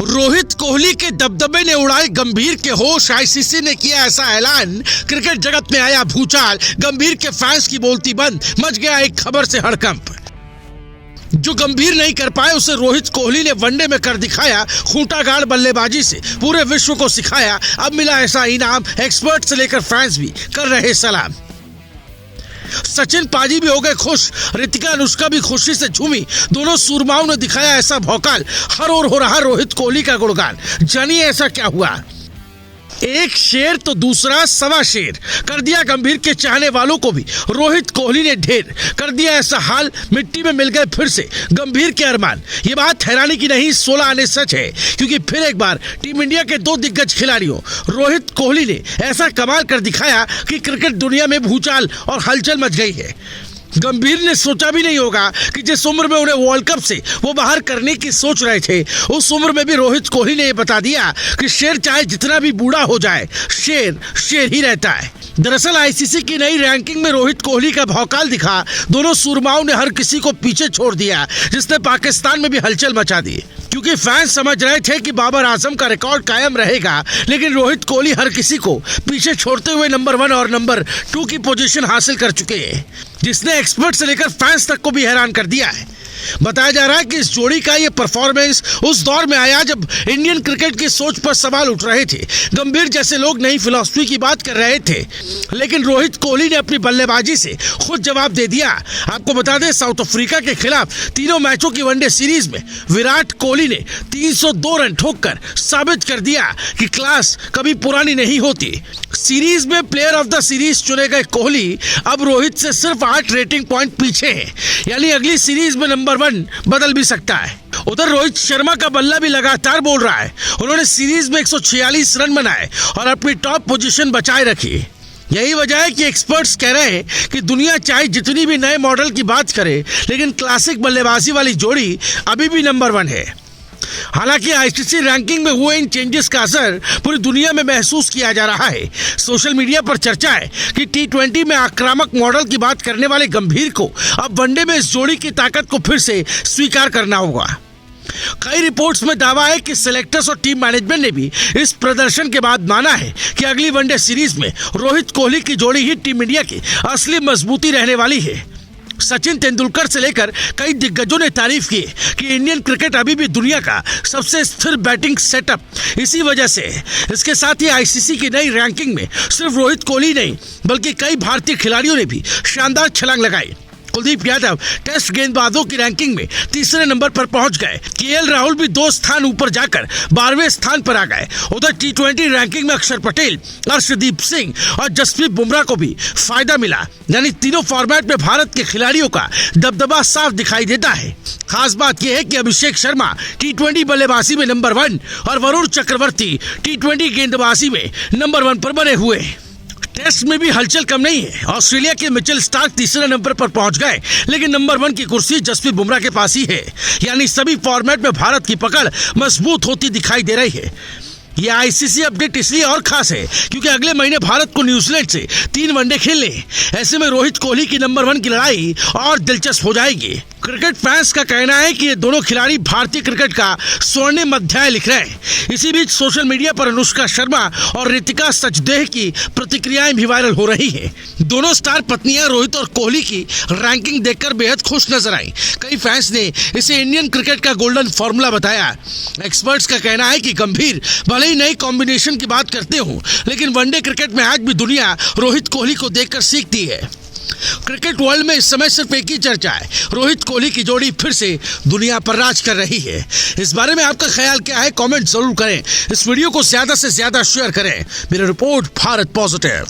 रोहित कोहली के दबदबे ने उड़ाए गंभीर के होश। आईसीसी ने किया ऐसा ऐलान, क्रिकेट जगत में आया भूचाल। गंभीर के फैंस की बोलती बंद, मच गया एक खबर से हड़कंप। जो गंभीर नहीं कर पाए उसे रोहित कोहली ने वनडे में कर दिखाया। खूंटागाड़ बल्लेबाजी से पूरे विश्व को सिखाया। अब मिला ऐसा इनाम, एक्सपर्ट से लेकर फैंस भी कर रहे सलाम। सचिन पाजी भी हो गए खुश, रितिका अनुष्का भी खुशी से झूमी। दोनों सूरमाओं ने दिखाया ऐसा भौकाल, हर ओर हो रहा रोहित कोहली का गुणगान। जानिए ऐसा क्या हुआ। एक शेर तो दूसरा सवा शेर, कर दिया गंभीर के चाहने वालों को भी रोहित कोहली ने ढेर कर दिया। ऐसा हाल, मिट्टी में मिल गए फिर से गंभीर के अरमान। ये बात हैरानी की नहीं, 16 आने सच है, क्योंकि फिर एक बार टीम इंडिया के 2 दिग्गज खिलाड़ियों रोहित कोहली ने ऐसा कमाल कर दिखाया कि क्रिकेट दुनिया में भूचाल और हलचल मच गई है। गंभीर ने सोचा भी नहीं होगा कि जिस उम्र में उन्हें वर्ल्ड कप से वो बाहर करने की सोच रहे थे, उस उम्र में भी रोहित कोहली ने ये बता दिया कि शेर चाहे जितना भी बूढ़ा हो जाए, शेर शेर ही रहता है। दरअसल आईसीसी की नई रैंकिंग में रोहित कोहली का भौकाल दिखा। दोनों सूरमाओं ने हर किसी को पीछे छोड़ दिया, जिसने पाकिस्तान में भी हलचल मचा दी। क्योंकि फैंस समझ रहे थे कि बाबर आजम का रिकॉर्ड कायम रहेगा, लेकिन रोहित कोहली हर किसी को पीछे छोड़ते हुए नंबर 1 और नंबर 2 की पोजीशन हासिल कर चुके हैं, जिसने एक्सपर्ट से लेकर फैंस तक को भी हैरान कर दिया है। बताया जा रहा है कि इस जोड़ी का ये परफॉर्मेंस उस दौर में आया जब इंडियन क्रिकेट की सोच पर सवाल उठ रहे थे। गंभीर जैसे लोग नई फिलॉसफी की बात कर रहे थे, लेकिन रोहित कोहली ने अपनी बल्लेबाजी से खुद जवाब दे दिया। आपको बता दें, साउथ अफ्रीका के खिलाफ 3 मैचों की वनडे सीरीज में विराट कोहली ने 302 रन ठोककर साबित कर दिया कि क्लास कभी पुरानी नहीं होती। सीरीज में प्लेयर ऑफ द सीरीज चुने गए कोहली अब रोहित से सिर्फ 8 रेटिंग पॉइंट पीछे हैं, यानी अगली सीरीज में नंबर 1 बदल भी सकता है। उधर रोहित शर्मा का बल्ला भी लगातार बोल रहा है। उन्होंने सीरीज में 146 रन बनाए और अपनी टॉप पोजीशन बचाए रखी। यही वजह है कि एक्सपर्ट्स कह रहे हैं कि दुनिया चाहे जितनी भी नए मॉडल की बात करे, लेकिन क्लासिक बल्लेबाजी वाली जोड़ी अभी भी नंबर 1 है। हालांकि आईसीसी रैंकिंग में हुए इन चेंजेस का असर पूरी दुनिया में महसूस किया जा रहा है। सोशल मीडिया पर चर्चा है कि टी20 में आक्रामक मॉडल की बात करने वाले गंभीर को अब वनडे में इस जोड़ी की ताकत को फिर से स्वीकार करना होगा। कई रिपोर्ट्स में दावा है कि सिलेक्टर्स और टीम मैनेजमेंट ने भी इस प्रदर्शन के बाद माना है कि अगली वनडे सीरीज में रोहित कोहली की जोड़ी ही टीम इंडिया की असली मजबूती रहने वाली है। सचिन तेंदुलकर से लेकर कई दिग्गजों ने तारीफ की कि इंडियन क्रिकेट अभी भी दुनिया का सबसे स्थिर बैटिंग सेटअप इसी वजह से। इसके साथ ही आईसीसी की नई रैंकिंग में सिर्फ रोहित कोहली नहीं, बल्कि कई भारतीय खिलाड़ियों ने भी शानदार छलांग लगाई। कुलदीप यादव टेस्ट गेंदबाजों की रैंकिंग में 3रे नंबर पर पहुंच गए। केएल राहुल भी 2 स्थान ऊपर जाकर 12वें स्थान पर आ गए। उधर टी20 रैंकिंग में अक्षर पटेल, अर्शदीप सिंह और जसप्रीत बुमराह को भी फायदा मिला। यानी तीनों फॉर्मेट में भारत के खिलाड़ियों का दबदबा साफ दिखाई देता है। खास बात यह है कि अभिषेक शर्मा टी20 बल्लेबाजी में नंबर 1 और वरुण चक्रवर्ती टी20 गेंदबाजी में नंबर 1 पर बने हुए। टेस्ट में भी हलचल कम नहीं है। ऑस्ट्रेलिया के मिचेल स्टार्क 3रे नंबर पर पहुंच गए, लेकिन नंबर 1 की कुर्सी जसप्रीत बुमराह के पास ही है। यानी सभी फॉर्मेट में भारत की पकड़ मजबूत होती दिखाई दे रही है। यह आईसीसी अपडेट इसलिए और खास है क्योंकि अगले महीने भारत को न्यूजीलैंड से 3 वनडे खेलने। ऐसे में रोहित कोहली की नंबर 1 की लड़ाई और दिलचस्प हो जाएगी। क्रिकेट फैंस का कहना है कि ये दोनों खिलाड़ी भारतीय क्रिकेट का स्वर्णिम अध्याय लिख रहे हैं। इसी बीच सोशल मीडिया पर अनुष्का शर्मा और रितिका सचदेह की प्रतिक्रियाएं भी वायरल हो रही हैं। दोनों स्टार पत्नियां रोहित और कोहली की रैंकिंग देखकर बेहद खुश नजर आई। कई फैंस ने इसे इंडियन क्रिकेट का गोल्डन फॉर्मूला बताया। एक्सपर्ट्स का कहना है कि गंभीर भले ही नई कॉम्बिनेशन की बात करते हो, लेकिन वनडे क्रिकेट में आज भी दुनिया रोहित कोहली को देखकर सीखती है। क्रिकेट वर्ल्ड में इस समय सिर्फ एक ही चर्चा है, रोहित कोहली की जोड़ी फिर से दुनिया पर राज कर रही है। इस बारे में आपका ख्याल क्या है, कमेंट जरूर करें। इस वीडियो को ज्यादा से ज्यादा शेयर करें। मेरी रिपोर्ट, भारत पॉजिटिव।